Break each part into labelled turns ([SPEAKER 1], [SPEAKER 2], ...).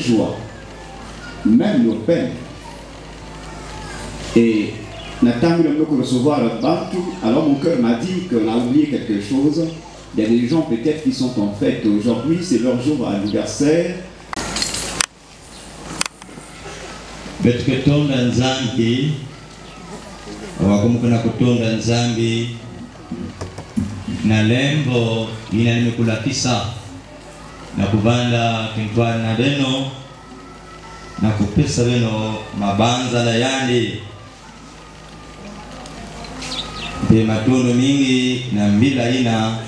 [SPEAKER 1] joies, même nos peines. Et Nathan le recevoir alors mon cœur m'a dit qu'on a oublié quelque chose. Il y a des gens peut-être qui sont en fête aujourd'hui, c'est leur jour anniversaire.
[SPEAKER 2] Betuketonda nzambi wakumukuna kutonda nzambi na lembo ina nimekulakisa na kuvanda kintwani na beno na kupesa beno mabanza la yandi de matono mingi na mbila ina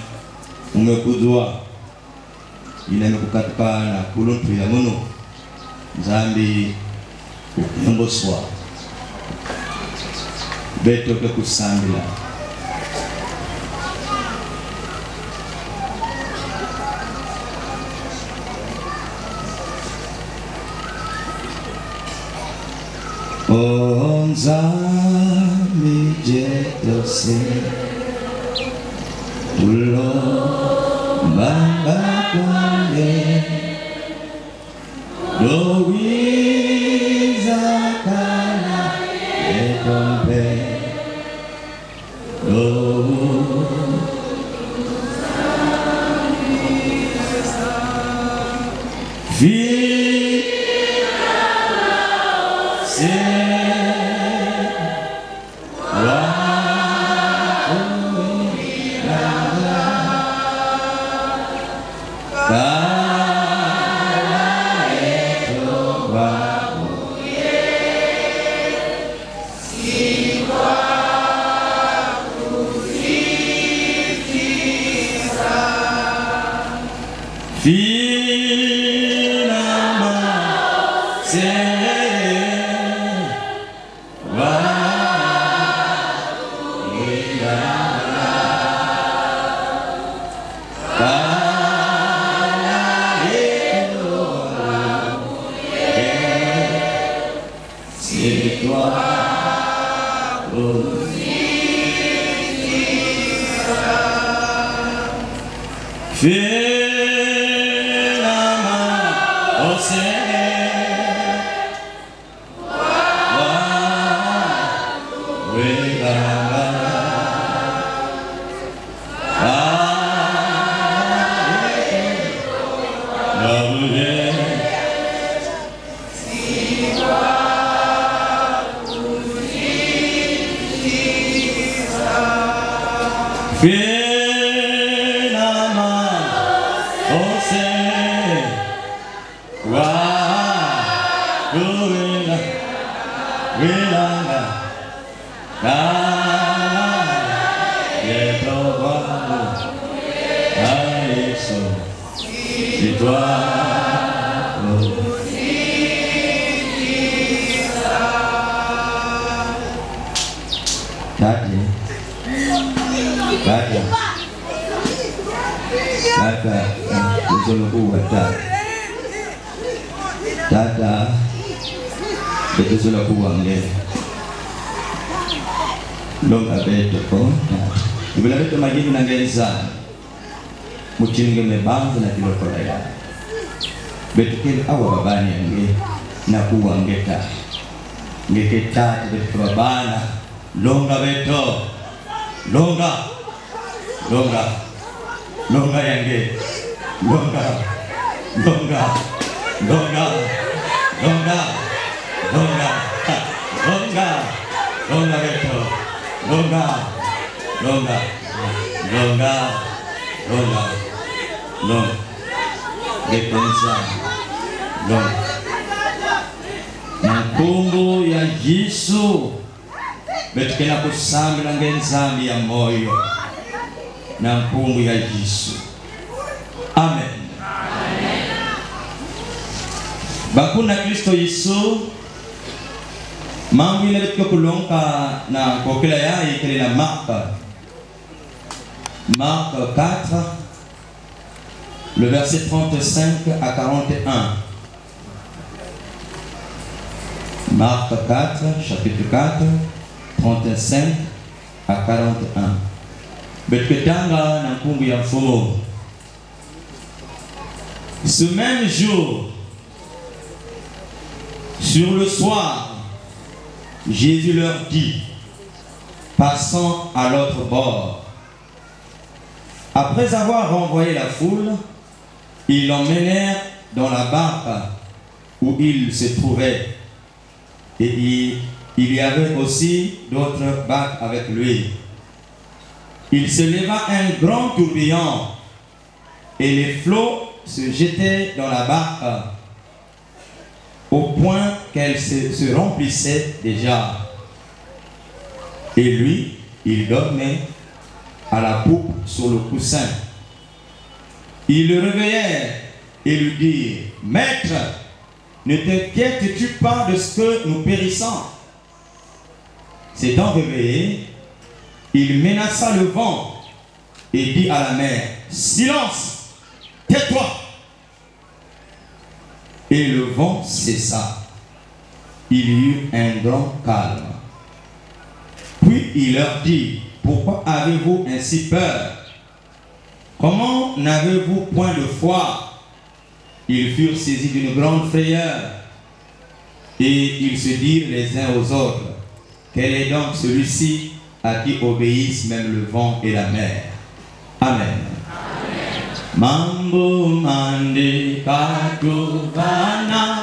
[SPEAKER 2] umekuzwa ina nimekukatika na kuluntu ya munu nzambi Mboswa beto ke kusambila Nzambi jetose ulo banga kwale dowi Tata betul aku wangi, long abe toko. Bila betul magi nanggenza, mungkin kami bangsa na kilo kolaya. Betul awal babani ange, na uang kita, kita betul babana, longa betul, longa yange, longa betul, Mangkumbu ya Yesu betu kena kusambi na ngenzambi ya moyo na mkumbu ya Yesu. Amen. Bakuna Kristo Yesu mambo ile betu kulonka na kokela yai kile na Marc 4 le verset 35 à 41. Marc 4, chapitre 4, 35 à 41. Betketanga na kumbu ya mfumo. Ce même jour, Sur le soir, Jésus leur dit, passant à l'autre bord. Après avoir renvoyé la foule, ils l'emmenèrent dans la barque où il se trouvait. Et il y avait aussi d'autres barques avec lui. Il se leva un grand tourbillon et les flots se jetaient dans la barque au point qu'elle se remplissait déjà. Et lui, il dormait à la poupe sur le coussin. Ils le réveillèrent et lui dirent, « Maître, ne t'inquiètes-tu pas de ce que nous périssons ?» S'étant réveillé, il menaça le vent et dit à la mer, « Silence, tais-toi !» Et le vent cessa. Il y eut un grand calme. Puis il leur dit, « Pourquoi avez-vous ainsi peur? Comment n'avez-vous point de foi? » Ils furent saisis d'une grande frayeur et ils se dirent les uns aux autres, « Quel est donc celui-ci à qui obéissent même le vent et la mer? » Amen. Mambo mande katuvana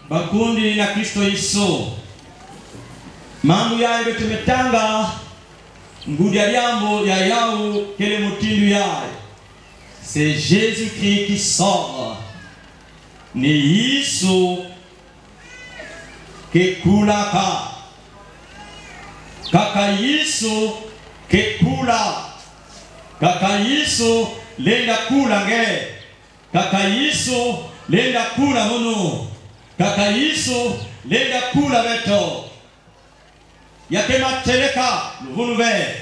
[SPEAKER 2] Bakundi na Kristo Yesu mambo yayo tumetanga ngudi ya jambo ya yao kele mutindu yayo. C'est Jésus-Christ qui sort. Ni Yesu kekulaka kaka Yesu kekula kaka Yesu lenda kula nge kaka Yesu lenda kula munu kaka Yesu lenda kula beto yakema teleka luvunuve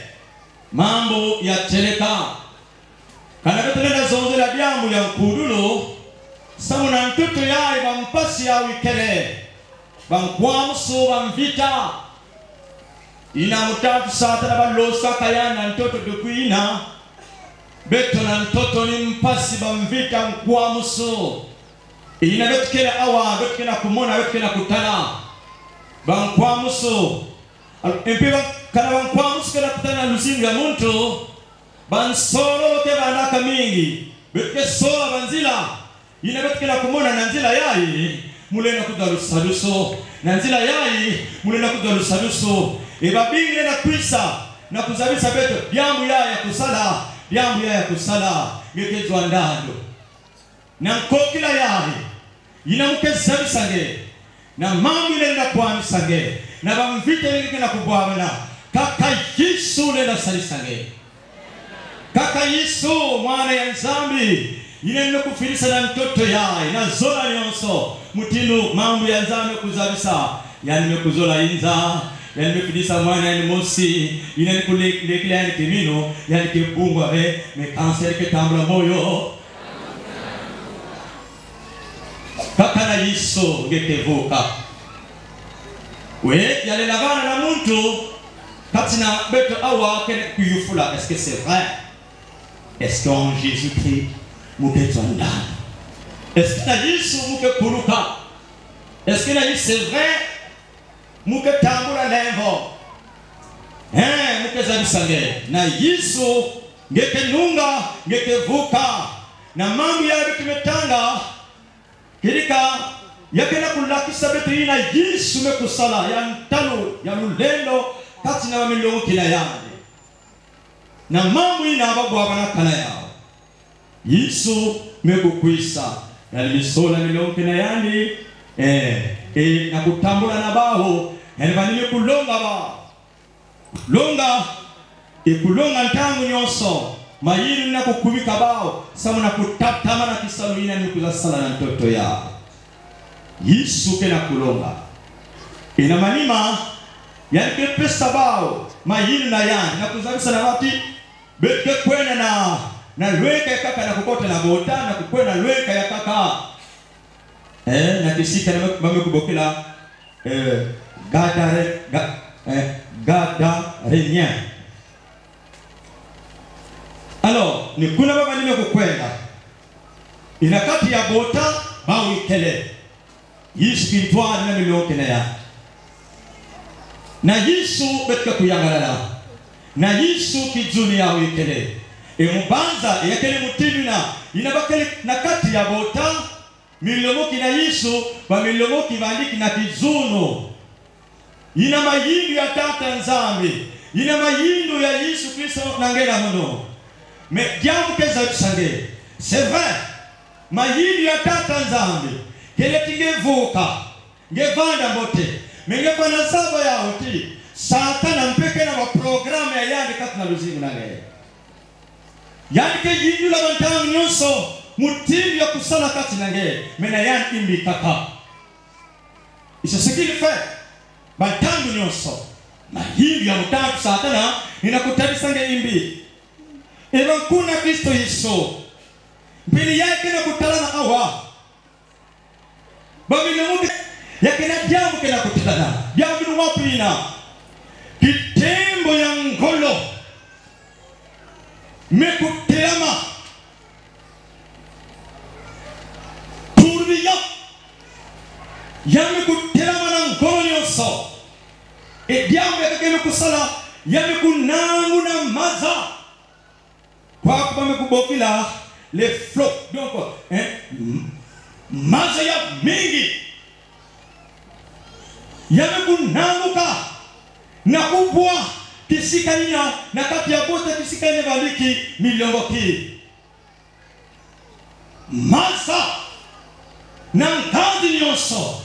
[SPEAKER 2] mambo ya teleka kana betelenda zonze la diamu ya mkudulo samu na mtuto yae bampasi ya wikele bankwamuso bamvita ina mutatu satana balosa kayana mtoto dukuina beto na mtoto ni mpasi bamvita mkwamuso ina beto kela awa beto kena kumona beto kena kutana bankwamuso empiba kana bankwamuso kena kutana luzingu ya muntu bansolo ke banaka mingi beto ke sola banzila ina beto kena kumona na nzila yayi mulena kudalusaluso na nzila yayi mulena kudalusaluso ebabingile na kwisa na kuzabisa beto byambu ya kusala ngekezwa ndando na nkokila yayi ina mukezabisange na mambo ile nda kwamisange na bamvite ile na kubwabana kaka Yesu le na salisange kaka Yesu mwana ya nzambi ile nda kufirisa na mtoto yayi na zola nyonso mutindo mambo ya nzambi kuzabisa yani mekuzola inza yani mefidisa mwana yani mosi yani kulekile yani kimino yani kibungwa me cancer ke tambla moyo kaka na Yesu ngekevuka we yale lavana na muntu katina beto awa kene kuyufula. Est-ce que c'est vrai? Est-ce qu'en Jésus-Christ muketwanda? Est-ce que na Yesu mukekuruka? Est-ce que c'est vrai? Muke tambula levo. Muke zabisange. Na Yesu ngeke nunga, ngeke vuka. Na mambo ya tumetanga kirika yakena kulakisa betu ina Yesu mekusala ya ntalo ya lulendo kati na wamilongo kila yande. Na mambo ina ababu abana kana yao. Yesu mekukwisa. Na lisola milongo kila yande na kutambula na baho elvanile kulonga ba longa kulonga ntangu nyoso mayiri na kukubika bao samu na kutatama na kisaluna ni kuzasala na mtoto ya Yesu kena kulonga ina manima yake pesa bao mayiri na yani na kuzabisa na wati betke kwena na lweka ya kaka na kukote na bota na kukwena lweka ya kaka na kisika na mame kubokila gadarenya. Alors ni kuna baba nime kukwenda inakati ya bota bao ikele Yesu kitwa na milokena ya na Yesu betka kuyangalala na Yesu kijuni ya ikele mubanza yakele mutimina inabakele nakati ya bota milomoki na Yesu ba milomoki bandiki na kizuno ina mayindu ya tata nzambe ina mayindu ya Yesu Kristo nangela hono me jambo keza tusange c'est vrai mayindu ya tata nzambe kele tingevuka ngevanda mbote mengefana saba ya hoti satana mpeke na programu ya yandi kati na luzingu nangela yandi ke yindu la bantangu nyonso mutindi ya kusala kati nange mena yan imbi kaka. Et c'est ce qu'il fait. Bantangu nyonso na hivi ya mutangu satana inakutabisange imbi eba kuna Kristo Yesu mbili yake na kutalana awa babilemuke yake na jambo kena kutalana jambo ni wapi ina kitembo ya ngolo mekutelama yame kutelama na ngolo nyonso diambo yakakeme kusala yame kunangu na maza kwa kubame kubokila les flots donc maza ya mingi yame kunanguka na kubwa kisika ina na kati ya bote kisika ina valiki miliongo ki maza na ngadi nyonso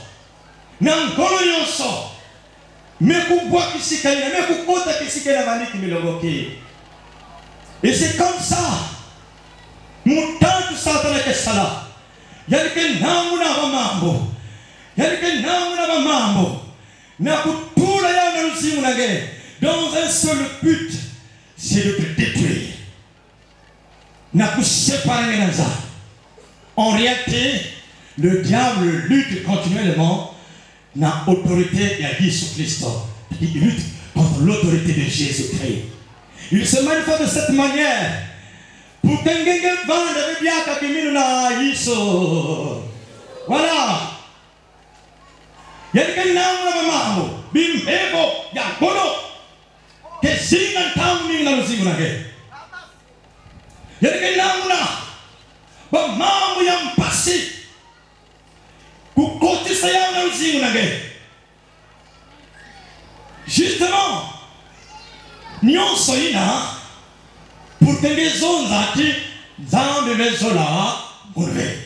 [SPEAKER 2] na ngolo nyonso mekubwa kisika ina mekukota kisika ina valiki miliongo ki. Et c'est comme ça mutantu satana kesala yalike nangu na mambo yalike nangu na mambo na kutula ya na luzimu nage dans un seul but, c'est de te détruire na kuseparer na za. En réalité le diable lutte continuellement na autorité ya Jésus Christ. Il lutte contre l'autorité de Jésus-Christ. Il se manifeste de cette manière pour que ngenge vanda bibiaka kiminu na Yesu. Voilà. Yalike nangu na mambo bimbebo ya kono ke singa tamu mingi na luzingu nage. Yalike nangu na ba mambo ya mpasi kukotisa ya na luzingu nage. Justement nyonso ina pour que les onzati zambi mezola munve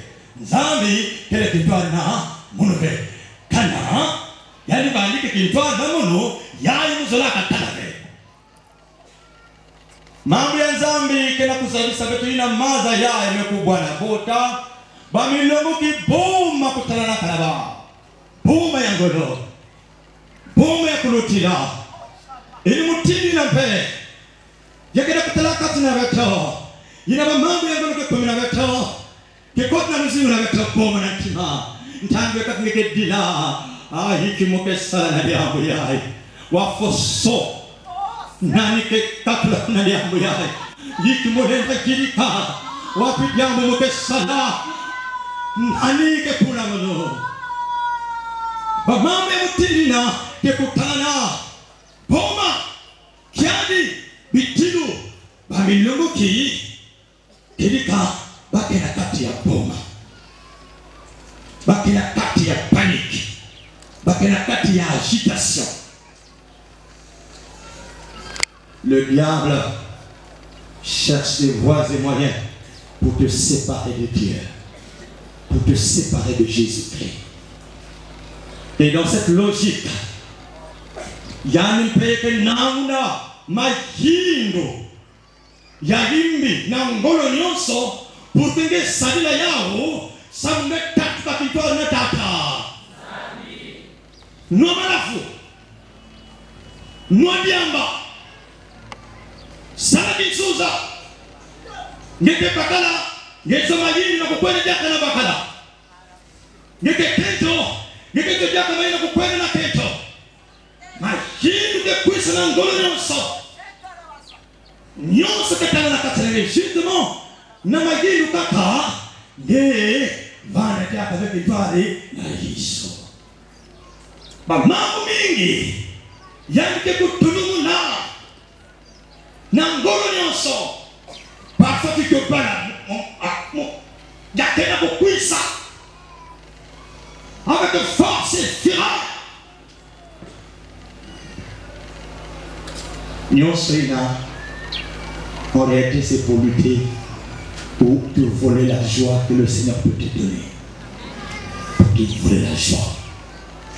[SPEAKER 2] zambi kele kitwana munve kana yali bandike kitwana munu yali muzola katanabe mambo ya zambi kena kusabisa betu ina maza ya imekubwa na bota bamilongo kiboma kutalana kanaba boma ya ngolo boma ya kulutila ili mutini na mpe yakida kutalaka tina beto ina mambo ya ngolo kumina beto kekot na luzingu na beto boma na tima ntangwe kakngeke dila hiki mokesa na diambo yai wafoso nani ke kakla na diambo yai hiki molenda kirika wapi diambo mokesa na nani ke puna mono Bamambe mutilina kekutana. Boma. Kiadi. Bitilu. Bamilungu ki. Kilika. Bakena kati ya boma. Bakena kati ya panique. Bakena kati ya agitation. Le diable cherche des voies et moyens pour te séparer de Dieu, pour te séparer de Jésus-Christ. Et dans cette logique, il y a un peu nauna majindo yarimbi nangolo nyonso pour que salila yao sameta kakitoa nataka no malafu no diamba Saladi Souza ngeke bakala ngeke majini na kukwenda jaka na bakala ngeke kento ngeke jaka na kukwenda na kento majini de puisa na ngolo nyonso katana na katana justement na majini kaka nge vana jaka veke twale na Yesu ba mambo mingi yanke kutulumu Nangolo nyonso parfois tu te bats yakena kukwisa avec force et fureur nyonso ina en réalité c'est pour lutter ou te voler la joie que le Seigneur peut te donner, pour te voler la joie,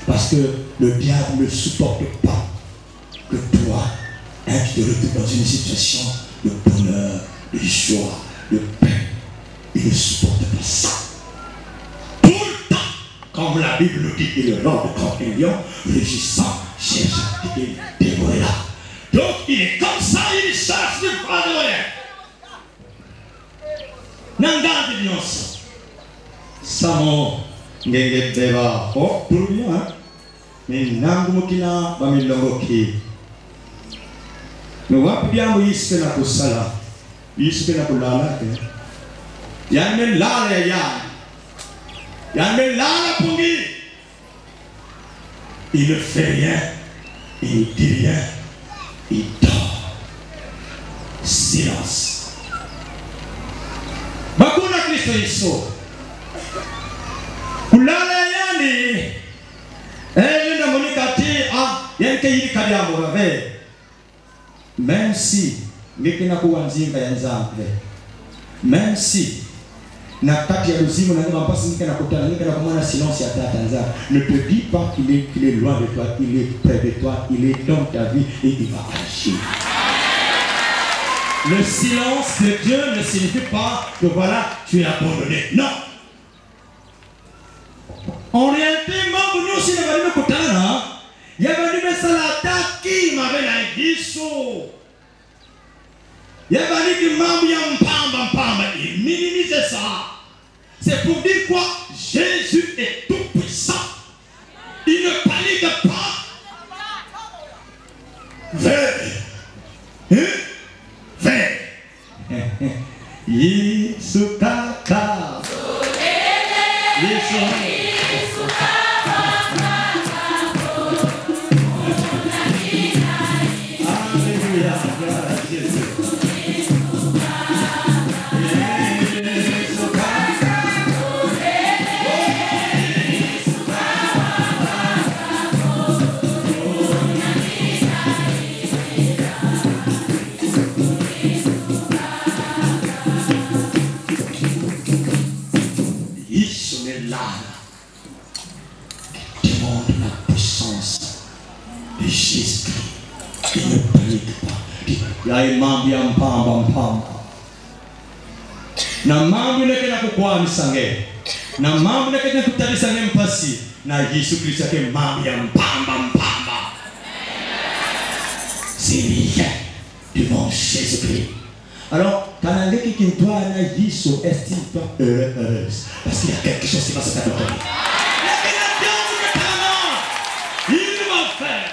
[SPEAKER 2] parce que le diable ne supporte pas que toi tu te retrouves dans une situation de bonheur, de joie, de paix. Il ne supporte pas ça. Tout le temps, comme la Bible nous dit, il est l'homme comme un lion, rugissant, cherche à te dévorer là. Donc il est comme ça, il cherche de pas de rien. Nanga de Dios. Samo, ngenge deva, oh, tout bien, hein. Mais nangumukina, bamilongoki. No wapi yangu yisipe na kusala yisipe na kulala yame lala yame lala pungi il ne fait rien il ne dit rien il dort silence bakuna Kristo Yesu kulala yani nenda monikati yanke yiri kadiamo rave. Même si ngekena kuwanzinga ya nzambe, même si na kati ya luzimu na ngamba pasi ngekena kutana ngekena kumana silence ya tata nzambe, ne te dis pas qu'il est loin de toi, il est près de toi, il est dans ta vie et il va agir. Le silence de Dieu ne signifie pas que voilà, tu es abandonné. Non. En réalité, mambo nous si ne kutana Yabani mesalataki mabena Yesu. Yabani ki mambo ya mpamba. Il minimise ça. C'est pour dire quoi? Jésus est tout puissant. Il ne panique pas. Vers. Yesu kaka. Yesu. Ya mambo ya mpamba na mambo yake na kukwamisa nge na mambo yake na kutalisa nge mpasi na Yesu Kristo yake mambo ya mpamba c'est rien devant Jésus-Christ. Alors quand on dit qu'il doit na Yesu estime heureuse parce qu'il y a quelque chose qui va se faire. Il va faire,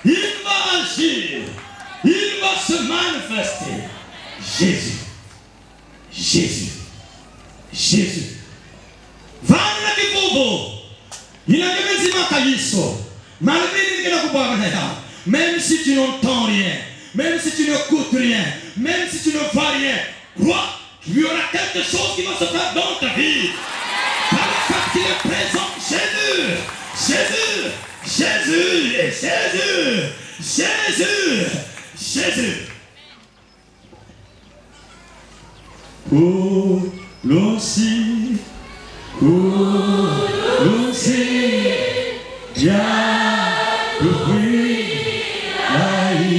[SPEAKER 2] il va agir, il va se manifester. Jésus. Va na kifugo. Même si tu n'entends rien, même si tu n'écoutes rien, même si tu ne vois rien, crois qu'il y aura quelque chose qui va se faire dans ta vie. Par le fait qu'il est présent, Jésus. Kolosi, ya kufri lai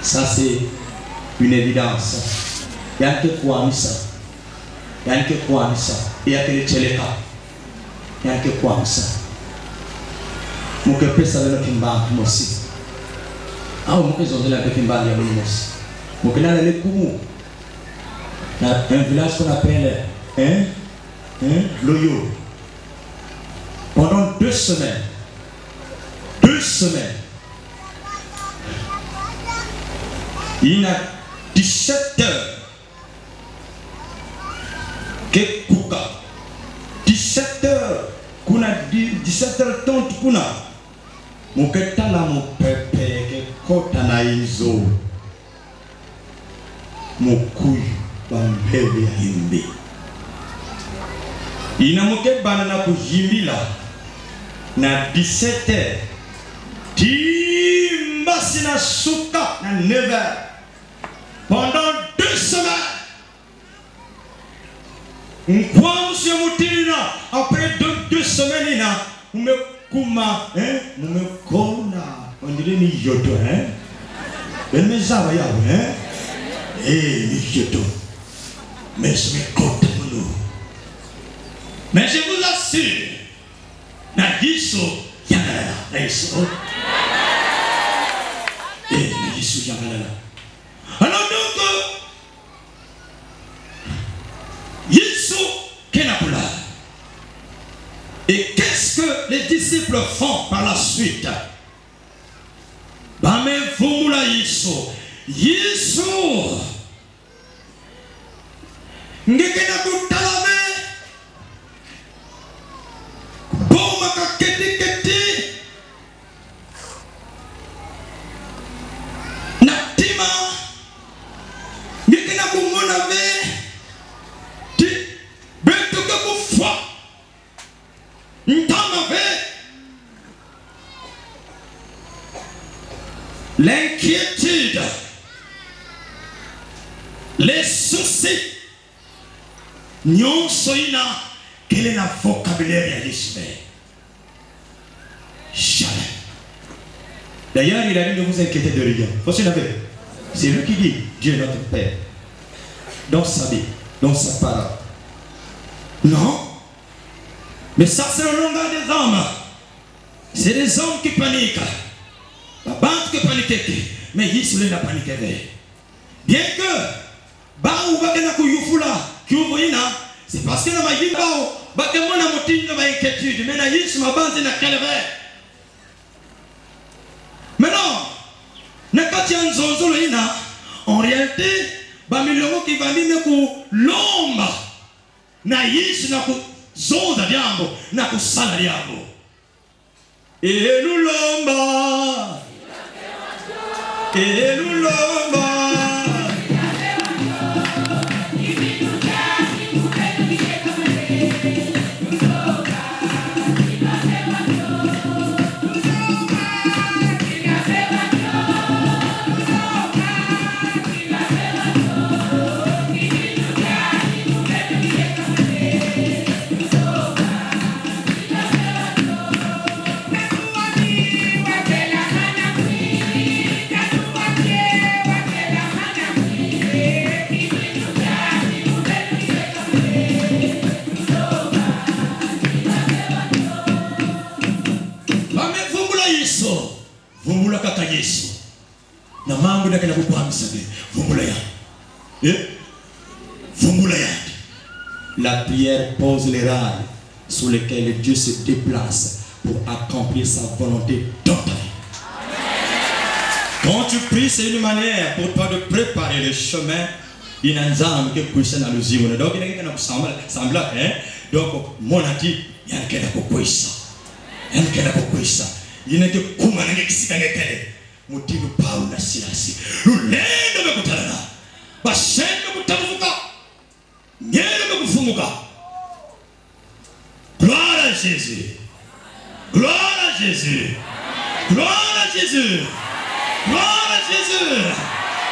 [SPEAKER 2] Ça c'est une évidence. Il y a que quoi ça. Il y a que quoi ça. Il y a que les tcheleka. Il y a que quoi ça. Mon que pèse avec le kimba aussi. Ah mon que ils ont la kimba ya aussi. Mon que là les Koumou. Un village qu'on appelle Loyo. Pendant 2 semaines. Il y a 17 heures que Kouka 17 heures qu'on a 17 heures tant qu'on a mon ketala mon pepe que kota na izo mon couille bambebe himbi ina mon ke banana ko jimila na 17 heures timba sina suka na 9 heures. Pendant 2 semaines, monsieur Moutina, après 2 semaines, on me kouma, on me kona, on dirait ni yoto, elle me zavaya, ni yoto, mais je me compte nous. Mais je vous assure, na yiso yangala, na yiso, na yiso yangala. Alors donc, Yesu Kenapula. Et qu'est-ce que les disciples font par la suite? Bame Fumula Yesu. Yesu. Ngekena kutalame. Boma kaketi keti. Natima. L'inquiétude, les soucis, nous sommes quel est le vocabulaire de jamais. D'ailleurs, il a dit ne vous inquiétez de rien. Faut se laver. C'est lui qui dit Dieu est notre Père. Dans sa vie, dans sa parole. Non. Mais ça, c'est le langage des hommes. C'est des hommes qui paniquent. La bande qui panique. Mais Yisraël n'a paniqué. Bien que, c'est parce que nous avons dit inquiétude. Mais maintenant, en réalité, bamilongo qui va dire que l'homme na yish na ku zoza diambo na ku sala diambo elulomba vumbula kaka Yesu na mambo ndakana kukwamisa be vumbula ya vumbula ya. La prière pose les rails sur lesquels Dieu se déplace pour accomplir sa volonté dans ta vie. Quand tu pries, c'est une manière pour toi de préparer le chemin. Il y a un zam qui est poussé dans le zimone. Donc, il y a quelqu'un qui semble, donc, mon ati, il y a quelqu'un qui est poussé. Il y a quelqu'un qui est poussé. Il y a quelqu'un qui est poussé. Motivo Paulo na Silasi. Lulendo mekutalana. Bashendo mekutamuka. Nyero mekufumuka. Gloire à Jésus. Gloire à Jésus. Gloire à Jésus. Gloire à Jésus.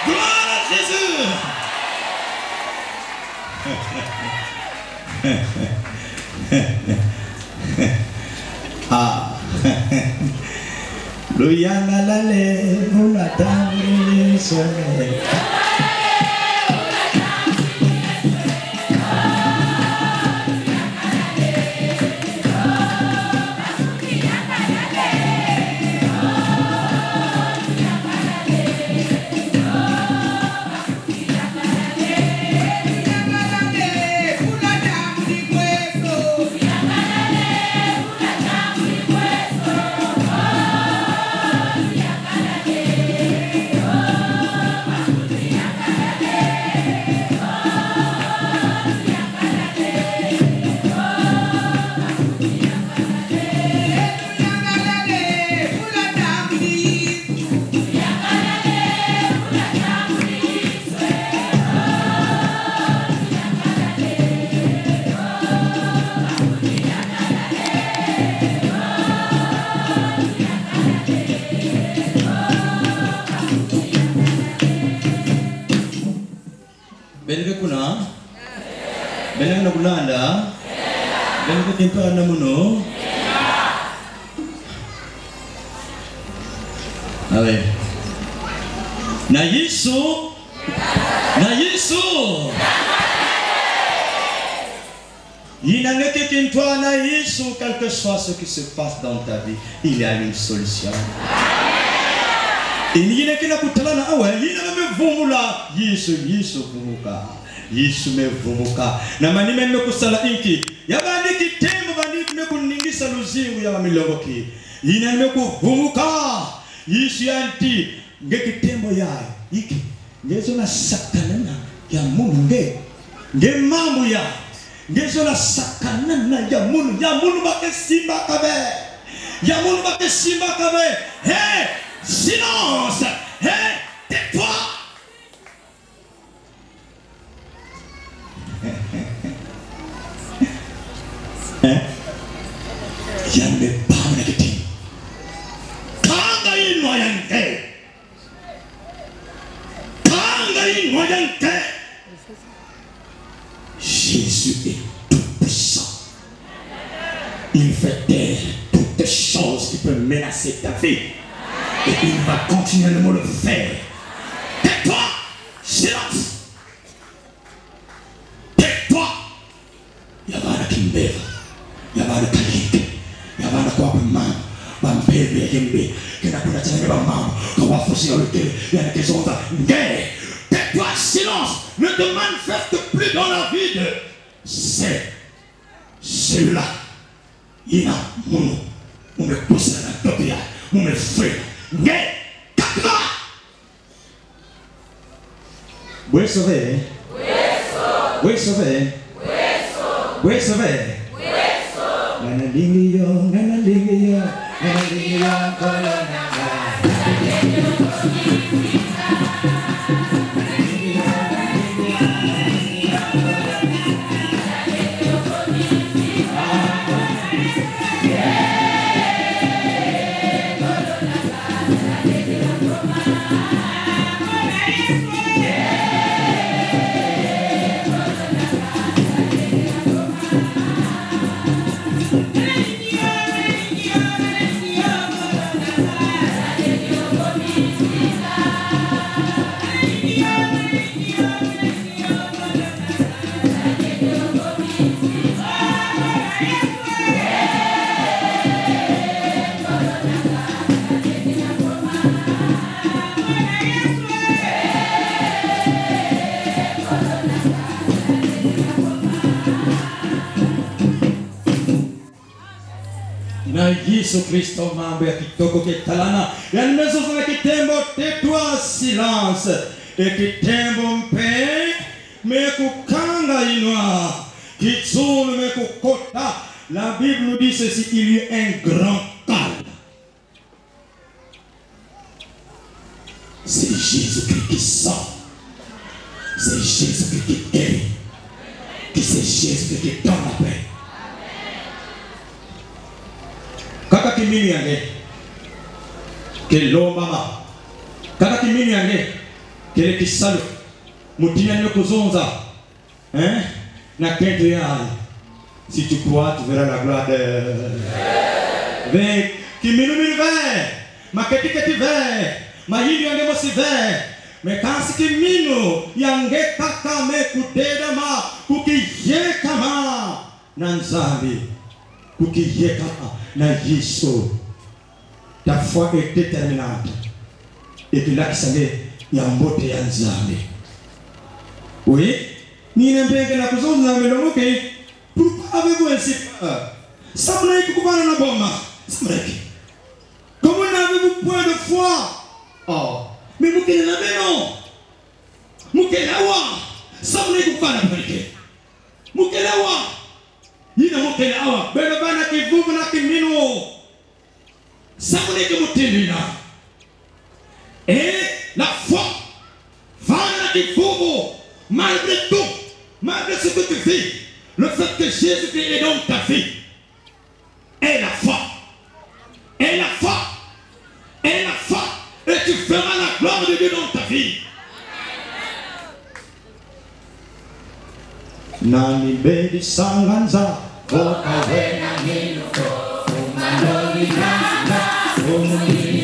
[SPEAKER 2] Gloire à Jésus. Ah. Lo yana la le una tangri sole. Belenga kulanda belenga timpa na muno awe na Yesu il n'a que qu'une toi na Yesu, quel que soit ce qui se passe dans ta vie, il y a une solution. Il n'y a que la kutalana awe il n'a même vumula Yesu vumuka Yesu mevumuka na manime mekusala inki yabandi kitembo bandi mekuningisa luzingu ya milongoki ina mekuvumuka Yesu yanti ngekitembo ya iki ngezo na sakanana ya mungu nge mambo ya ngezo na sakanana ya mungu bakesimba kabe ya mungu bakesimba kabe hey silence hey tais-toi. Yanne pamna kiti kanga inoyante Jésus est tout puissant. Il fait taire toutes choses qui peuvent menacer ta vie et il va continuellement le faire. Tais-toi, silence. Tais-toi. Yabana kimbeva yabana kalike yabana kwa mama bampebe yembe kena kuna tena mama kwa fosi yote yana kezonda nge. Tais-toi, silence. Ne te manifeste plus dans la vie de celui-là. Il a mon me pousse la topia me fait nge kakma. Oui sauvé. Oui sauvé. Oui sauvé. Nanalingiyo, nanalingiyo, nanalingiyo, kolonanga. na Yesu Kristo mambo ya kitoko kitalana ya nimezoza na kitembo tetwa silence et kitembo mpe mekukanga inwa kitsulu mekukota. La Bible nous dit ceci, il y a un grand calme. C'est Jésus-Christ qui sort. C'est Jésus-Christ qui guérit. C'est Jésus-Christ qui donne la paix. Kaka kimini yange kelo mama kaka kimini yange kele kisalo mutia nyo kuzonza na kento yaye. Si tu crois tu verras la gloire de ve kiminu minu ve maketike ti ve mayindi yange mosi ve mekansi kiminu yange kaka me kudeda ma kukiyeka ma na nzambi kukiyeka na Yesu. Ta foi est déterminante et que là ya mbote ya nzambi. Oui, ni nembeke na kuzonza melomoke. Pourquoi avez-vous ainsi peur? Samreki kukubana na boma. Samreki. Comment n'avez-vous point de foi? Oh, mais mukele na beno. Mukele awa. Samreki kukubana peke. Mukele awa. Yina mukele awa. Beno bana kivuvu na kimino. Samreki mutindina. Et la foi va na kivuvu. Malgré tout, malgré ce que tu fais, le fait que Jésus-Christ est dans ta vie, est la foi. Est la foi. Est la foi. Et tu feras la gloire de Dieu dans ta vie. Nani bedi sanganza, voka wena minuko, umanori nanga, umuni.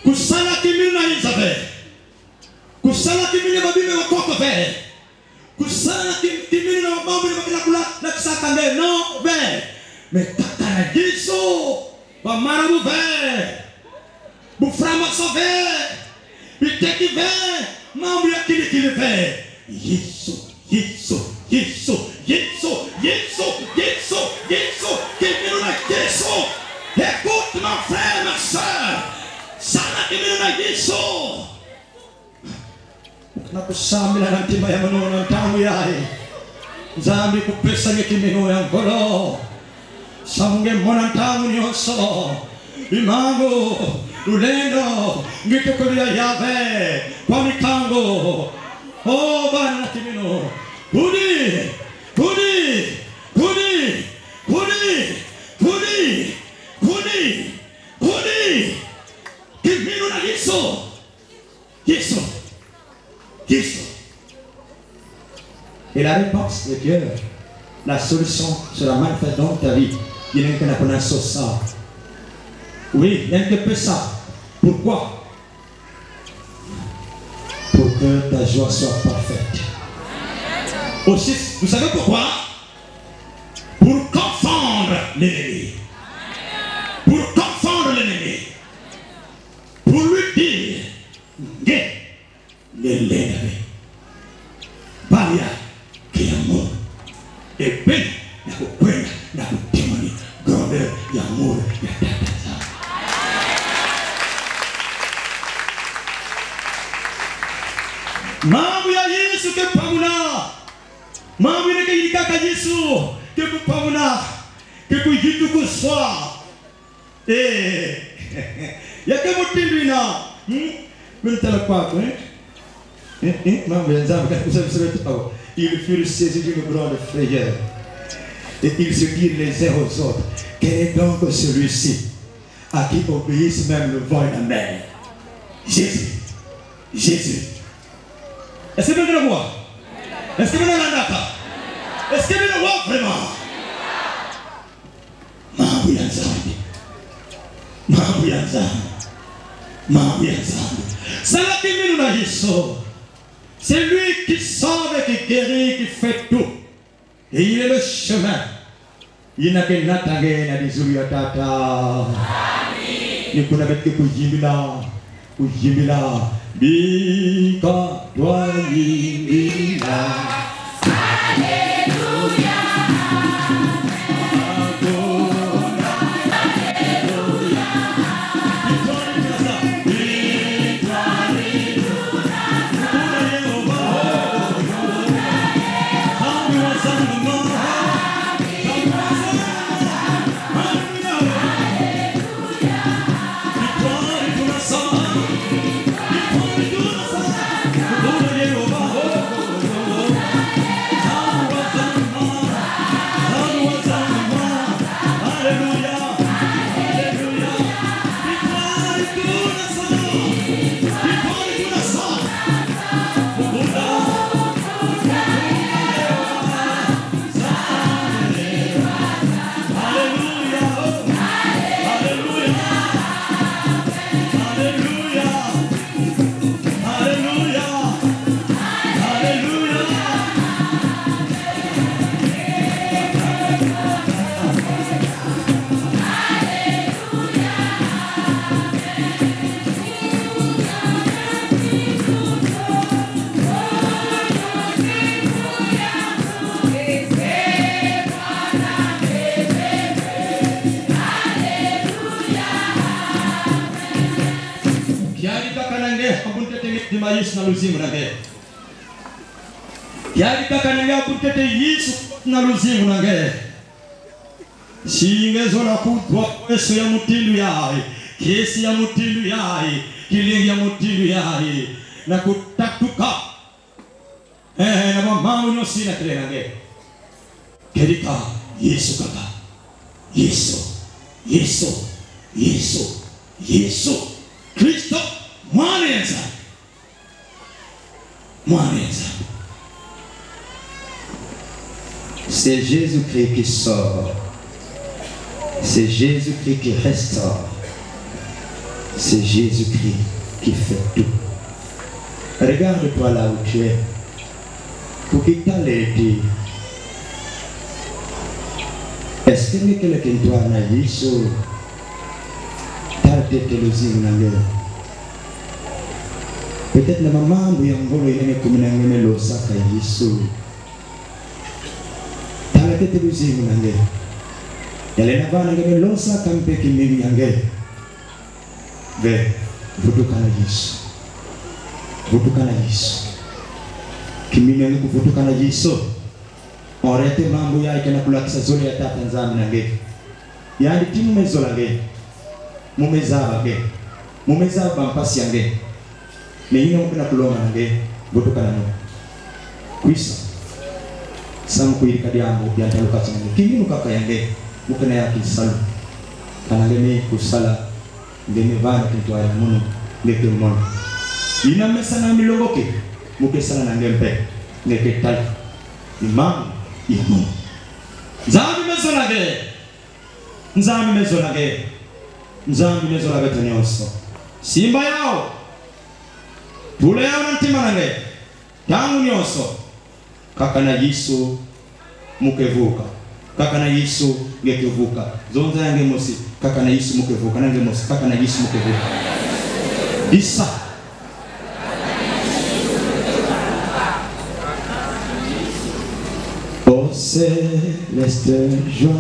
[SPEAKER 2] Kusala kimini na Isabel. Kusala kimini mabime wakoko ve. Kusala kimini na mambo na kula na kisaka nge no ve. Metaka na Yesu. Ba marabu ve. Buframa so ve. Biteki ve. Mambo ya kili ve. Yesu, Yesu, Yesu, Yesu, Yesu, Yesu, Yesu. Kimini na Yesu. Écoute mon frère, ma soeur. Sana kimini na Yesu. Nakusamila na ntima ya manono tamu yae. Zambi kupesa nye kimino ya ngolo. Samunge mwana tamu nyoso. Imango, ulendo, ngitukulia Yahweh. Kwa mikango. Oh bana na kimino. Kudi, kudi, kudi, kudi, kudi, kudi, kudi. Kimino na Yesu. Yesu. Yesu. Et la réponse de Dieu, la solution sera manifeste dans ta vie. Il n'y a qu'un appel ça. Oui, il n'y a que peu ça. Pourquoi? Pour que ta joie soit parfaite. Aussi, vous savez pourquoi? Pour confondre l'ennemi. Pour confondre l'ennemi. Pour lui dire, l'ennemi. Balia, qui est amour. Et bien, la coupe, la coupe témoigne. Grandeur, l'amour, la tata. Mambo ya Yesu ke pamuna. Mambo ya kika Yesu ke pamuna. Ke kujitu kuswa. Yake mutindina. Kulitala kwa mambo ya nzambe vous savez il fut saisi d'une grande frayeur.
[SPEAKER 3] Et ils se dirent les uns aux autres, quel est donc celui-ci à qui obéissent même le vent et la mer? Jésus. Jésus.
[SPEAKER 2] Est-ce que vous le voyez? Est-ce que vous le voyez? Est-ce que vous le voyez vraiment?
[SPEAKER 3] Mambo ya Nzambe. Mambo ya Nzambe. Mambo ya Nzambe.
[SPEAKER 2] C'est lui qui sauve, qui guérit, qui fait tout. Et il est le chemin. Il n'a qu'un natangé, n'a des tata. Il peut n'avoir que Kujimila. Bika, toi, Yimila. Alléluia. Yesu na luzimu nange. Yali kakananga kutete Yesu na luzimu nange. Singezo na kutwa Yesu ya mutindu yae, kesi ya mutindu yae, kilingi ya mutindu yae, na kutatuka. Na mambo nyosi na kile nange. Kerika Yesu kaka. Yesu. Kristo mwanenza.
[SPEAKER 3] C'est Jésus-Christ qui sort. C'est Jésus-Christ qui restaure. C'est Jésus-Christ qui fait tout. Regarde-toi là où tu es. Pour qui t'a l'aidé. Est-ce que quelqu'un doit aller sur ta tête le zimu? Peut-être la maman de Yangolo est comme une angèle au sac à Yesu. T'as la tête de Zimu Nangé. Elle est là-bas, elle est là, ça campé qui m'est Nangé. Mais, vous tout canalisez. Qui m'est Nangé, vous tout canalisez. On arrête Mambouya et Kanakula qui s'azole à Tatanzam Nangé. Il y a des petits moumezolangé. Moumezabagé. Moumezabampas-yangé. Mais il y a un peu de langue, beaucoup de langue. Kuisa, sans kuiri kadiamu yang terlalu kacang. Kini muka kayange, bukan yang kisah. Karena ini kusala, ini van itu ayam munu, itu mon. Ini nama sana milongoke, mungkin sana nangempe, neke tai, imam, imam. Zami mezolage tanyoso. Simba yao. Tule yao nantima nange. Tangu nyoso. Kaka na Yesu mukevuka. Kaka na Yesu ngekevuka. Zonza yange mosi. Kaka na Yesu mukevuka. Nange mosi. Kaka na Yesu mukevuka. Isa. Oh céleste joie.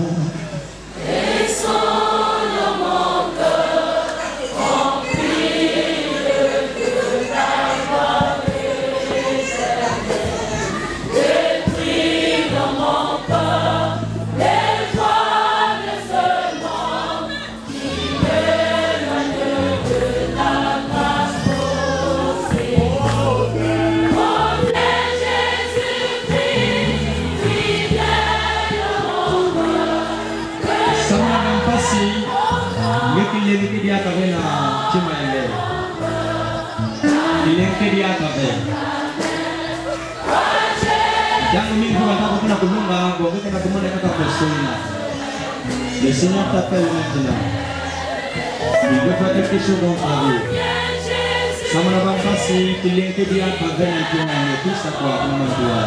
[SPEAKER 3] ngekile dia kabena chima ile ile dia kabena jangan minggu atau kuna kulunga gogo kana kumona kaka persona le Seigneur t'appelle maintenant il veut faire quelque chose dans ta vie samana bambasi kilenke dia kabena chima ile kisa kwa mama tua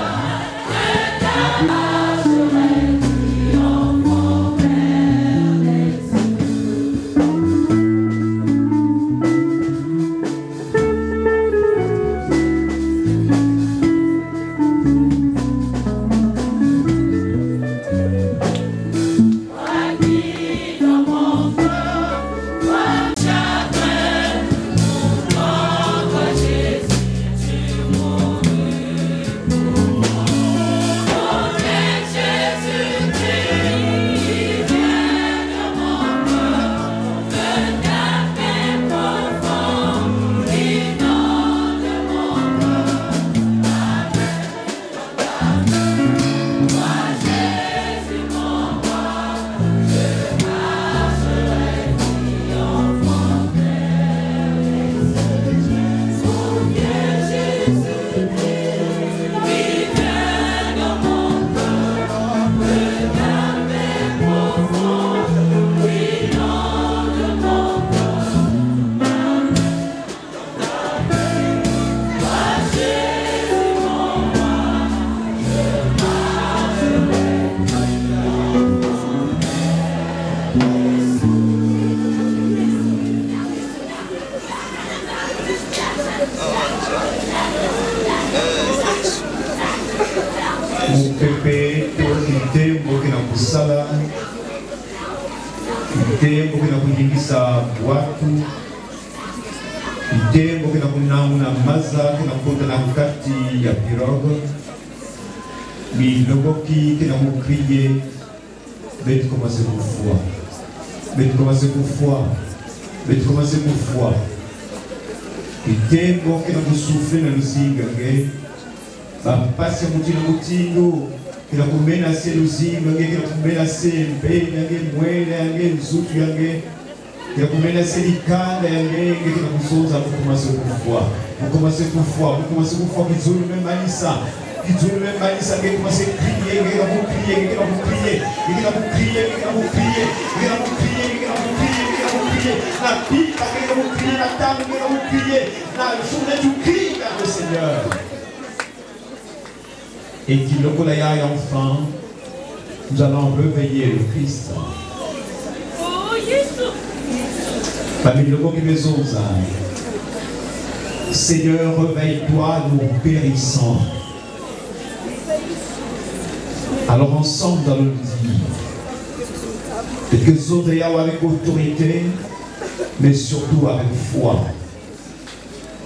[SPEAKER 4] tempo che non soffre nello singare ma passa mutino mutino che la combina se lo singare che la combina se bene che muore anche zucchi anche che la combina se di cane anche che la cosa come se può che zulu me malisa che zulu me malisa che come se crier che la può crier che la può crier che la può crier che la può crier che la può crier che la può crier la pipa che devo crier, la table che devo crier, la journée du cri vers le Seigneur. Et qu'il le collègue enfin, nous allons réveiller le Christ. Parmi le mot qui me zonze, Seigneur, réveille-toi, nous périssons. Alors ensemble, dans le dire, quelque chose avec autorité, mais surtout avec foi.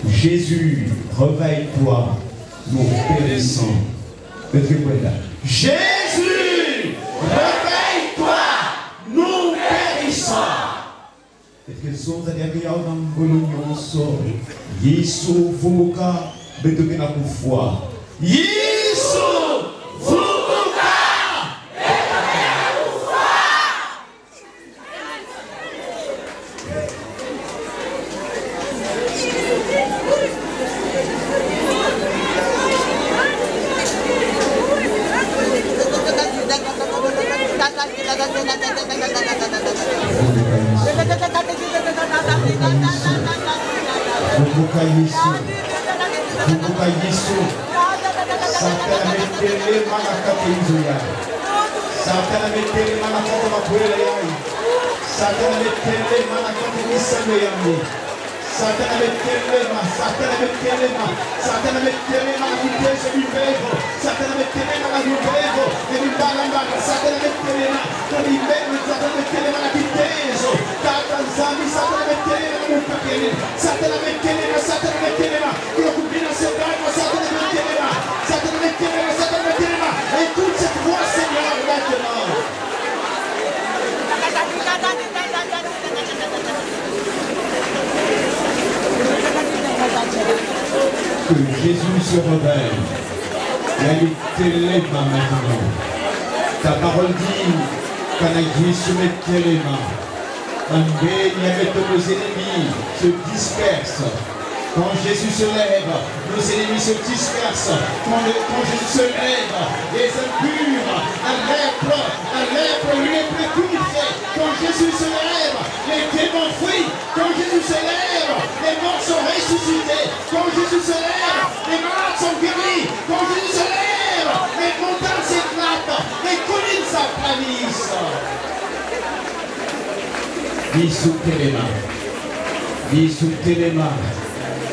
[SPEAKER 4] Jésus, réveille-toi, nous périssons. Jésus, réveille-toi, nous périssons. Quelque chose avec Yesu fumuka, betoke na kufwa. Yesu fumuka, betoke na kufwa. Fumuka Yesu, fumuka Yesu. Satana metele manakate izuya. Satana metele manakate makwele yai. Satana metele manakate misano yami. Satana metele ma, Satana metele ma, Satana metele manakiteso vivevo. Satana metele manakitevo, e mi balambaka. Satana metele ma, con il bene, Satana metele manakiteso. Tata zami, Satana metele manakiteso. Satana metele ma, Satana metele ma, che lo combina sempre, Satana metele ma, Satana metele ma, Satana metele ma. Et toute cette voix, Seigneur, maintenant. Que Jésus se réveille. Il t'élève maintenant. Ta parole dit qu'un Dieu se mettait les mains. Nos ennemis se dispersent. Quand Jésus se lève, nos ennemis se dispersent. Quand Jésus se lève, les impurs, la lèpre purifiée. Quand Jésus se lève, les démons fuient. Quand Jésus se lève, les morts sont ressuscités. Quand Jésus se lève, les malades sont guéris. Quand Jésus se lève, les montagnes s'éclatent, les collines s'aplanissent. Bisous Téléma. Bisous Téléma.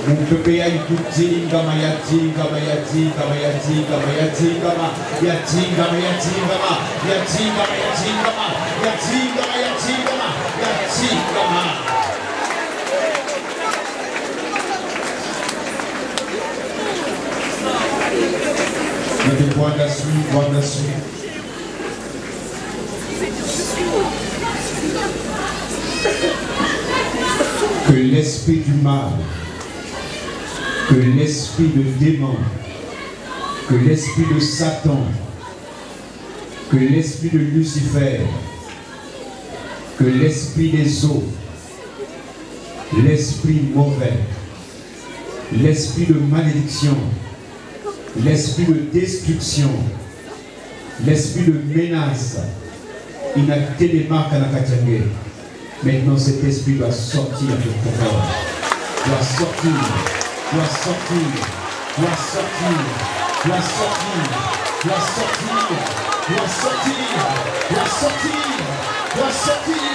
[SPEAKER 4] Mon bébé a écouté Gama Yati, Gama Yati, Gama Yati, Gama Yati, Gama Yati, Gama Yati, Gama Yati, Gama Yati, Gama Yati, Gama Yati, Gama Yati, Gama. Mettez point là-dessus, point là-dessus. Que l'esprit du mal, que l'esprit de démon, que l'esprit de Satan, que l'esprit de Lucifer, que l'esprit des eaux, l'esprit mauvais, l'esprit de malédiction, l'esprit de destruction, l'esprit de menace, il n'a que des marques à la Katiangé. Maintenant, cet esprit doit sortir de ton corps. Doit sortir. Doit sortir. Doit sortir. Doit sortir. Doit sortir. Doit sortir. Doit sortir. Doit sortir.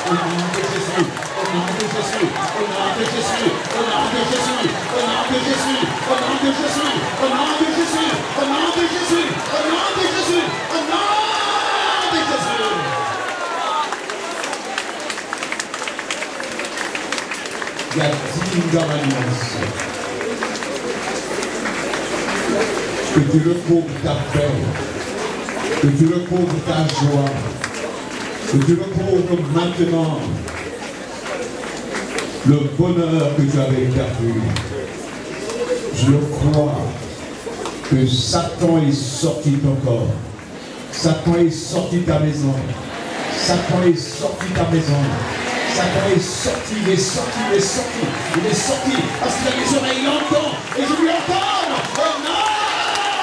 [SPEAKER 4] Au nom de Jésus. Au nom de Jésus. Au nom de Jésus. Au nom de Jésus. Au nom de Jésus. Au nom de Jésus. Au nom de Jésus. Au nom de Jésus. Au nom de Jésus. Au nom de Jésus. Que tu recouvres ta paix, que tu recouvres ta joie, que tu recouvres maintenant le bonheur que tu avais perdu. Je le crois que Satan est sorti de ton corps, Satan est sorti de ta maison, Satan est sorti de ta maison. Satan est sorti, il est sorti, il est sorti, il est sorti, parce qu'il a les oreilles, il entend, et je lui entends, au nom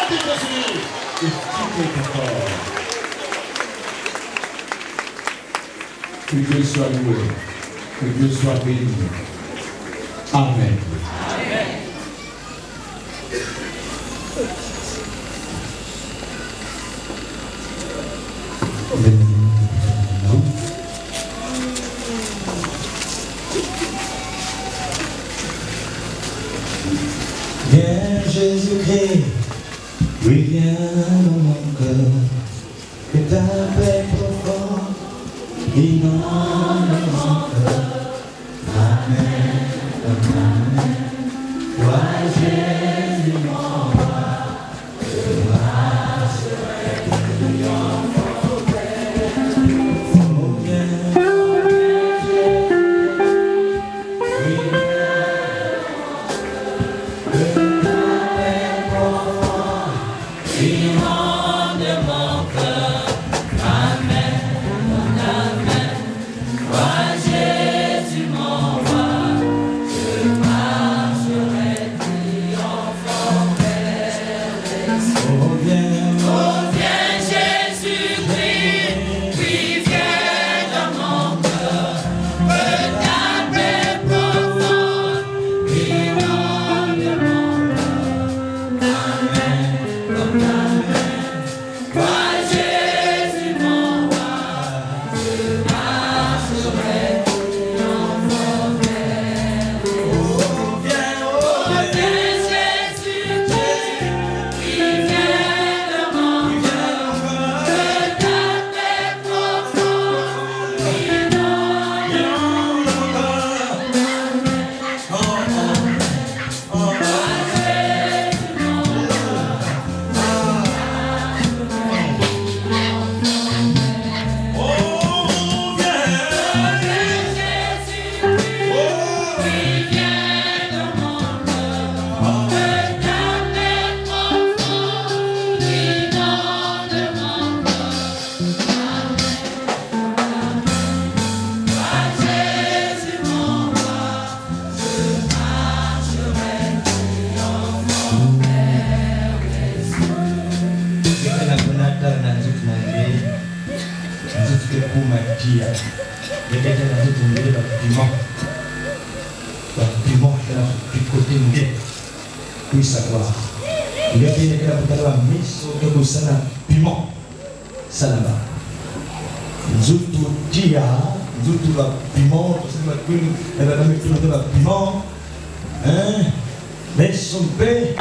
[SPEAKER 4] de Jésus, et quittez ton corps. Que Dieu soit loué, que Dieu soit béni. Amen. Amen.
[SPEAKER 3] Viens Jésus-Christ, oui viens dans mon cœur, que ta paix profonde inonde mon cœur. Amen, amen. Toi Jésus mon roi, toi serai brillant mon Père. Oh viens, oui viens. Inonde mon cœur, amen, amen. Peut-être la toute une idée piment. Piment du côté muguet. Puis savoir. Le pays que la bouteille miso que vous savez piment. Salama. Zutu dia, zutu la piment, c'est ma queen, elle va mettre tout la piment. Hein? Mais son père.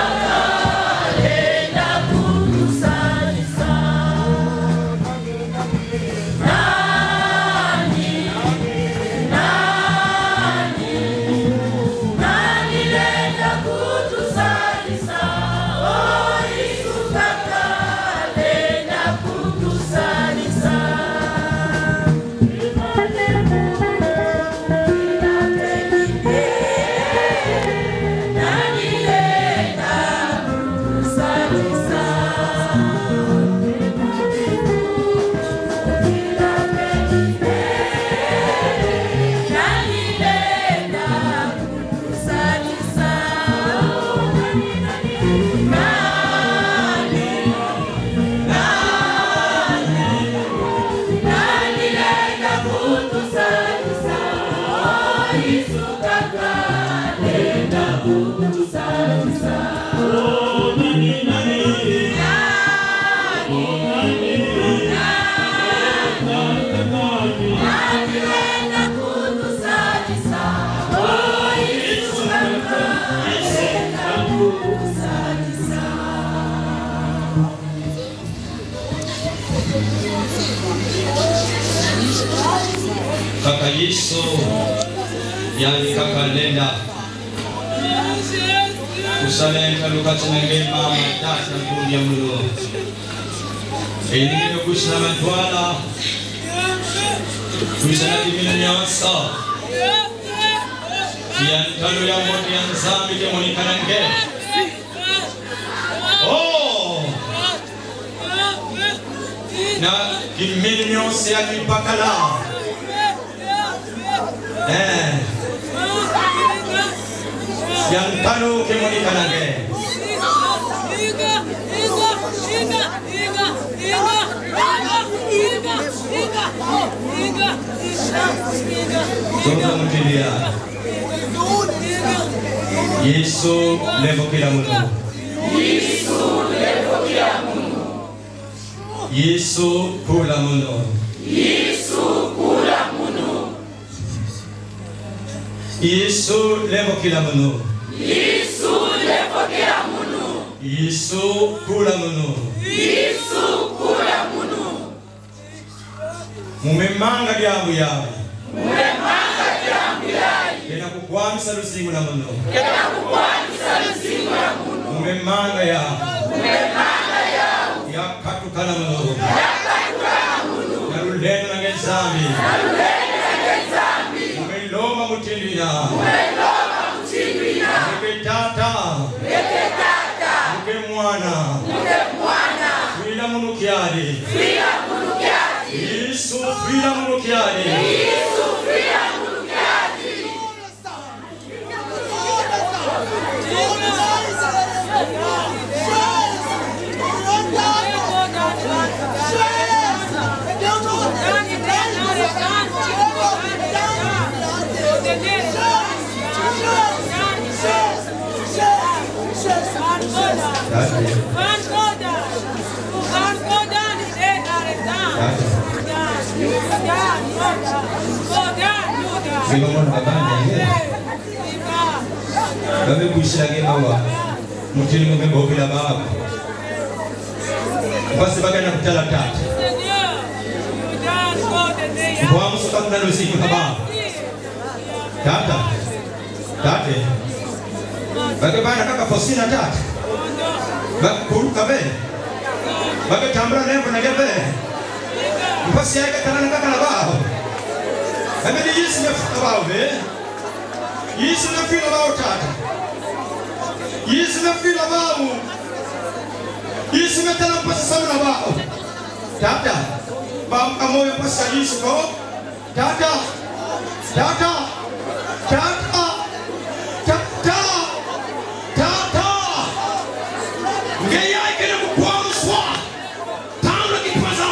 [SPEAKER 2] Kaka Yesu yani kaka Lenda usalenta lukati nenge mama tata kundi ya mlo elini kushna matwala kushna kimina nyasa yan kalu ya moti yan zambi ke moni kanange oh na kimini nyasa ya kipakala yang kanu kemoni kanage Yesu levo kila munu Yesu kula munu Yesu levo kila munu Yesu kula munu mumemanga diamu yawe kena kukwamisa lusingu na munu mumemanga ya katukana munu narulendo na ngezami mumeloma mutindina muketata mukemwana fila munukiari Yesu fila munukiari Kami kushage mawa mutini mwe mbokila baba basi bagana kutala tatu kwa musuka kuna lusiku baba tata tate bagabana kaka posina tata bakuruka be bagatambula nembo na gebe mpasi yake tanana kaka na baba ameni Yesu nafuta baba be Yesu nafila baba tata Yesu nafila baba Yesu metala mpasi sana baba tata baba kamoyo pasi Yesu ko tata tata tata tata tata ngeya ikene kukwamswa tambula kipaza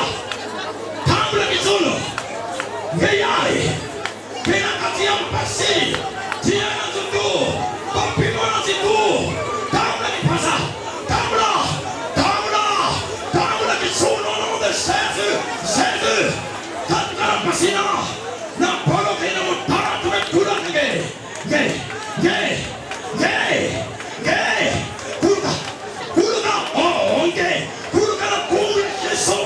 [SPEAKER 2] tambula kizuno ngeya si tiana tutu papimona situ tamla kipasa tamla kisuno no de sezu tatkara pasina na polo kena mutara tume kurange kuruka onge kuruka na kumbe yeso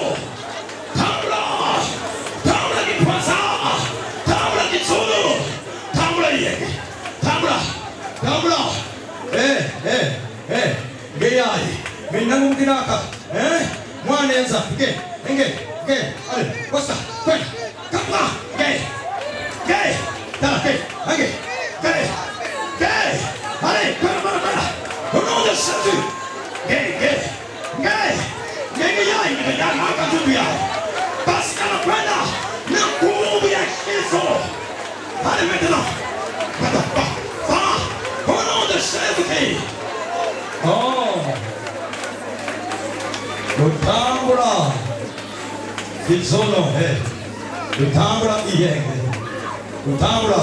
[SPEAKER 2] tamla kipasa tamla kisuno tamla yeke tamla geyai minangu kinaka mwanenza enge ale kosta kwenda kapla tala enge ale para uno de setu geyai maka tubia basi kana kwenda na kumbi ya Yesu ale maintenant uno de setu Lutambula Kizono Lutambula Iyenge Lutambula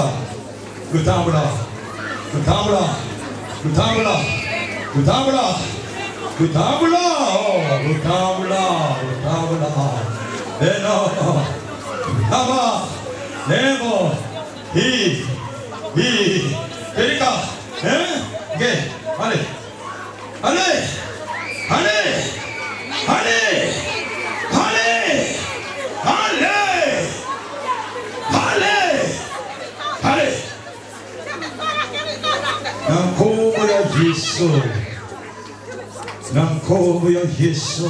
[SPEAKER 2] Eno Haba Nebo Hi Erika Ale Nankobo ya Yesu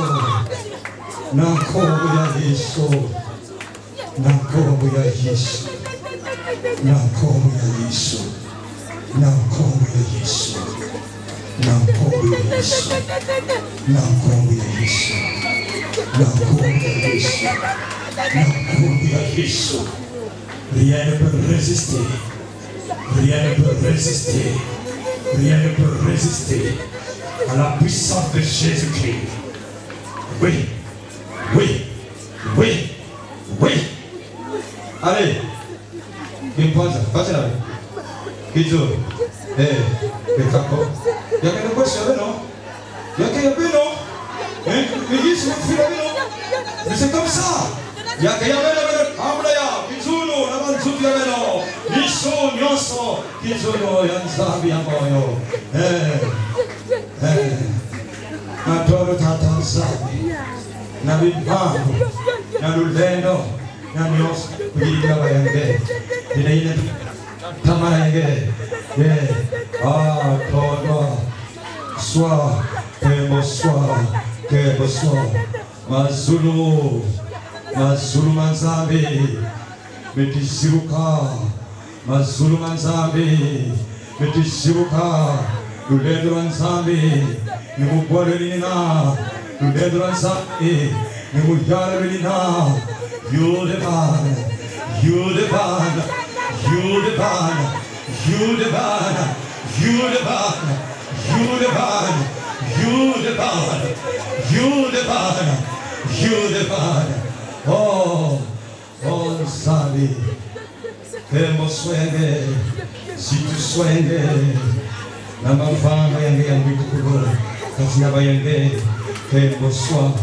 [SPEAKER 2] Rien ne peut résister à la puissance de Jésus-Christ. Oui. Allez, vas-y. Kizo, le capo. Il y a quelque chose sur non? Il y a quelque chose, non? Mais c'est comme ça. Il y a quelque chose, Kizuno, Namanzuki Yameno, Nisho, Nyoso, Kizuno, Yanzabi Amoyo. Natoro Tatanzabi, Nabimamu, Naluleno, Nanyos, Kuyiga Bayande, Dinaina Tamayage, Todo, Sois, que bonsoir, Mazulu Manzabi, Metisiruka, Mazulu Manzabi, Metisiruka, Lulendo Manzabi, Nimubolina, Lulendo Manzabi, Nimuyalina, you Oh, Sabi, que sueñe, si tu sueñes, la mamá yang mikukul, kasih apa yang que boswa.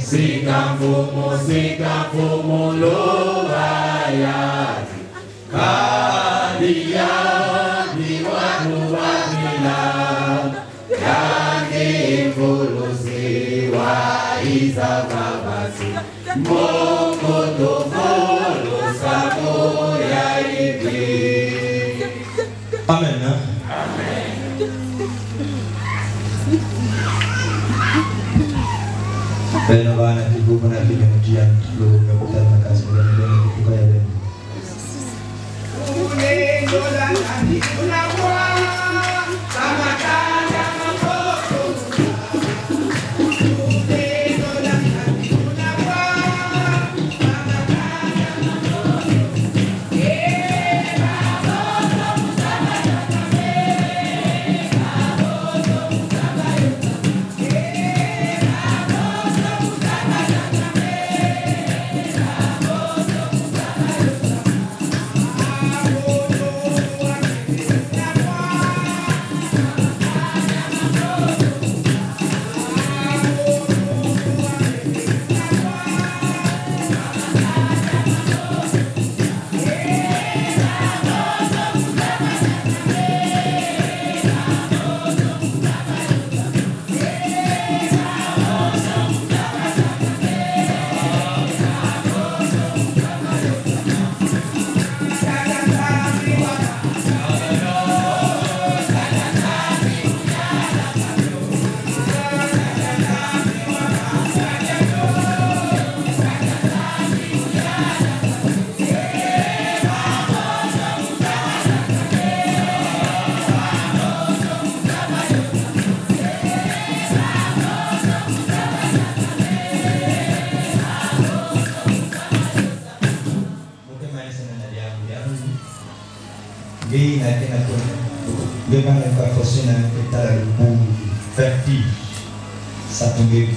[SPEAKER 2] Si campo música como lo vaya kadia di watu wabila yangi fulusi wa isa babasi moko tofolo sabo ya ibi. Amen. Amen.
[SPEAKER 3] jian lo ngabutan na kasi ngene ko kaya len.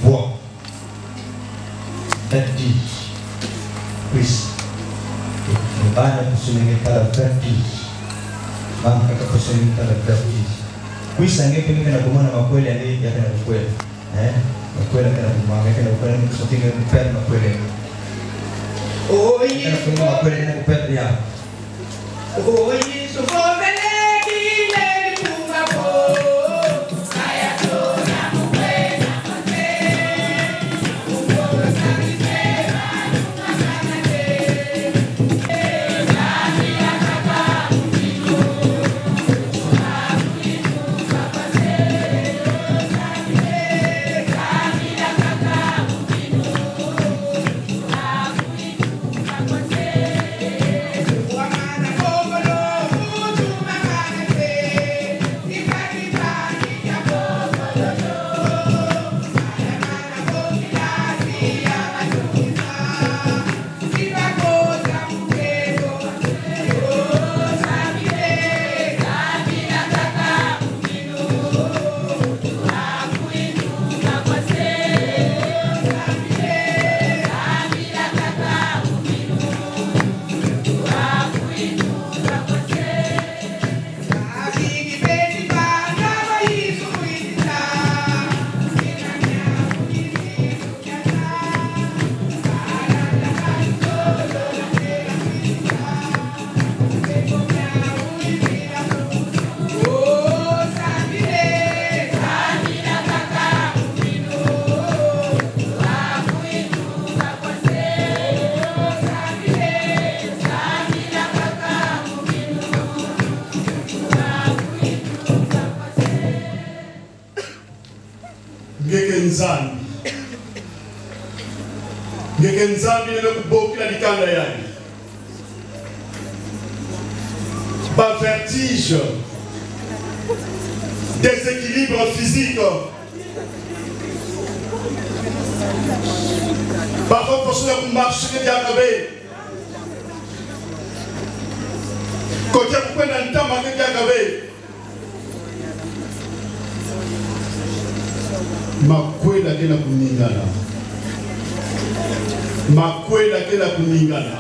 [SPEAKER 3] Bois tadi wis banyak pusuling kita tadi bangka ke pusuling kita tadi wis angin pengen kena gumana makweli ani ya kena makweli makweli kena gumana kena makweli kusotinga kupet makweli oh iya kena makweli kena kupet ya oh iya sufovele kile kumapo
[SPEAKER 5] Nzambi le kubokila likanda yani ba vertige déséquilibre physique parfois pour cela qu'on marche que diakabe côté pour prendre un temps que diakabe makwela kena kuningana makwela kena kuningana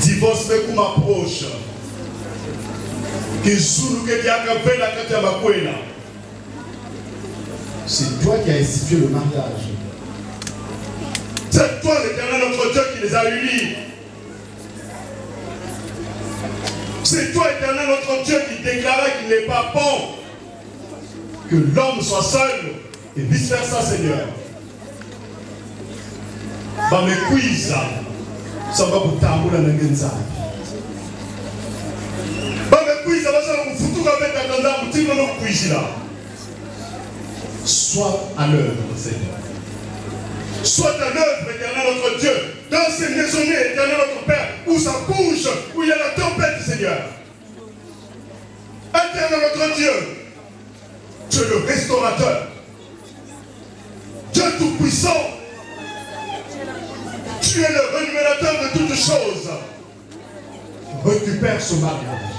[SPEAKER 5] divorce me kuma approche kizulu ke diakabe la kati ya makwela.
[SPEAKER 4] C'est toi qui as institué le mariage.
[SPEAKER 5] C'est toi l'Éternel notre Dieu qui les a unis. C'est toi l'Éternel notre Dieu qui déclarait qu'il n'est pas bon que l'homme soit seul et vice versa, Seigneur. Bah me quiz ça va pour tambour dans l'engenza. Bah me quiz ça va ça pour foutre avec la tanda pour tirer le quiz là. Sois à l'œuvre, Seigneur. soit à l'œuvre, éternel notre Dieu, dans ces maisonnées, éternel notre Père, où ça bouge, où il y a la tempête, Seigneur. Éternel notre Dieu, tu es le restaurateur, Dieu tout-puissant, tu es le rémunérateur de toutes choses. Récupère ce mariage,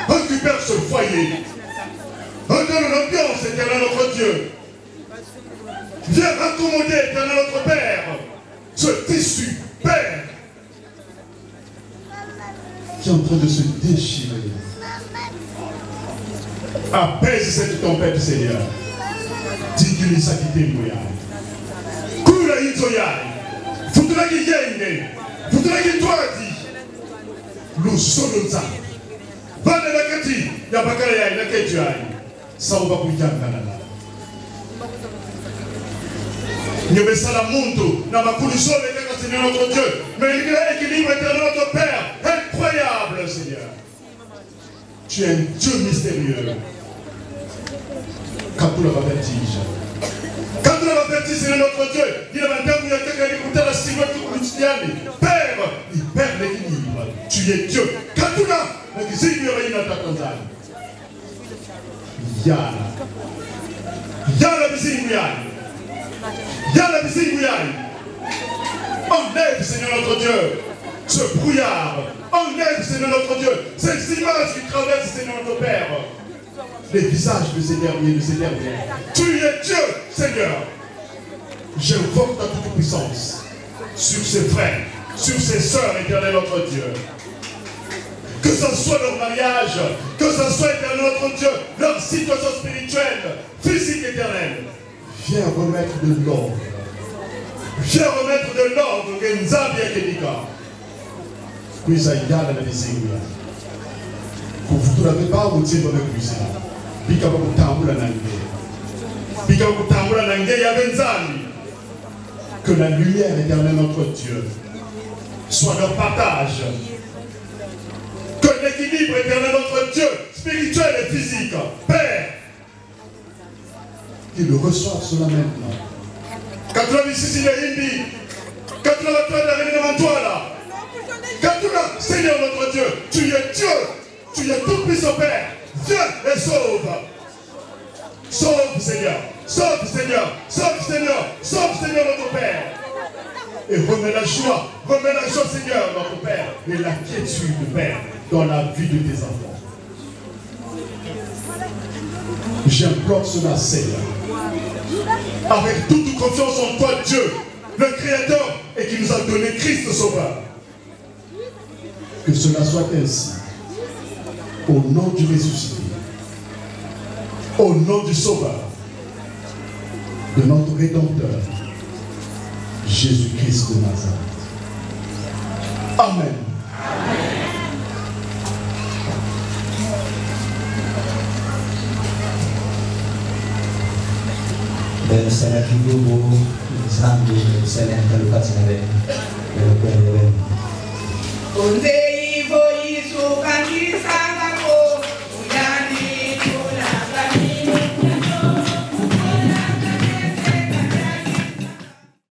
[SPEAKER 5] récupère ce foyer, redonne l'ambiance, éternel notre Dieu. Viens raccommoder, éternel notre Père, ce tissu, Père, qui est en train de se déchirer. Apaise cette tempête, Seigneur. Dis-tu ça qui t'émouille. Kula Inzoyai. Futura qui yenge. Futura qui toi dit. Nous sommes ça. Va de la kati. Yabakaya la ketuai. Sauba kujanganana. Nyebesala muntu. Namakuliso le Seigneur notre Dieu. Mais il y a équilibre éternel notre Père. Incroyable, Seigneur. Tu es un Dieu mystérieux. Quand tu l'as vertige. Quand tu l'as vertige, c'est notre Dieu. Il a maintenant quelqu'un qui écoute la silhouette quotidienne. Père, il perd l'équilibre. Tu es Dieu. Quand tu l'as, il y a une attaque. Yala. Yala bisinguyani. Yala bisinguyani. Enlève, Seigneur notre Dieu, ce brouillard. Enlève, Seigneur notre Dieu, ces images qui traversent, Seigneur notre Père. Les visages de ces derniers, de ces dernières. Tu es Dieu, Seigneur. J'invoque ta toute puissance sur ses frères, sur ses sœurs, éternel notre Dieu. Que ce soit leur mariage, que ce soit, éternel notre Dieu, leur situation spirituelle, physique, éternelle. Viens remettre de l'ordre. Viens remettre de l'ordre, Genzabi et Kedika. Puis ça y a la médecine. Pour vous tout l'avez pas, vous dites avec lui ça. Bika vous tamboula nangue. Bika vous tamboula nangue, il y a Benzani. Que la lumière éternelle notre Dieu soit leur partage. Que l'équilibre éternel notre Dieu, spirituel et physique, Père, qu'ils reçoivent cela maintenant. Quand tu as vu ici, il y a Indi. Quand tu as vu la reine devant toi là. Quand tu as, Seigneur notre Dieu, tu es Dieu, tu es tout puissant Père, viens et sauve. Sauve Seigneur, sauve Seigneur, sauve Seigneur, sauve Seigneur notre Père. Et remets la joie Seigneur notre Père, et la quiétude Père, dans la vie de tes enfants. J'implore cela Seigneur, avec toute confiance en toi Dieu, le Créateur, et qui nous a donné Christ Sauveur. Que cela soit ainsi, au nom du ressuscité, au nom du Sauveur, de notre Rédempteur, Jésus-Christ de Nazareth. Amen.
[SPEAKER 3] Dan secara hidup sambil saya yang terluka sebenarnya.
[SPEAKER 6] Onde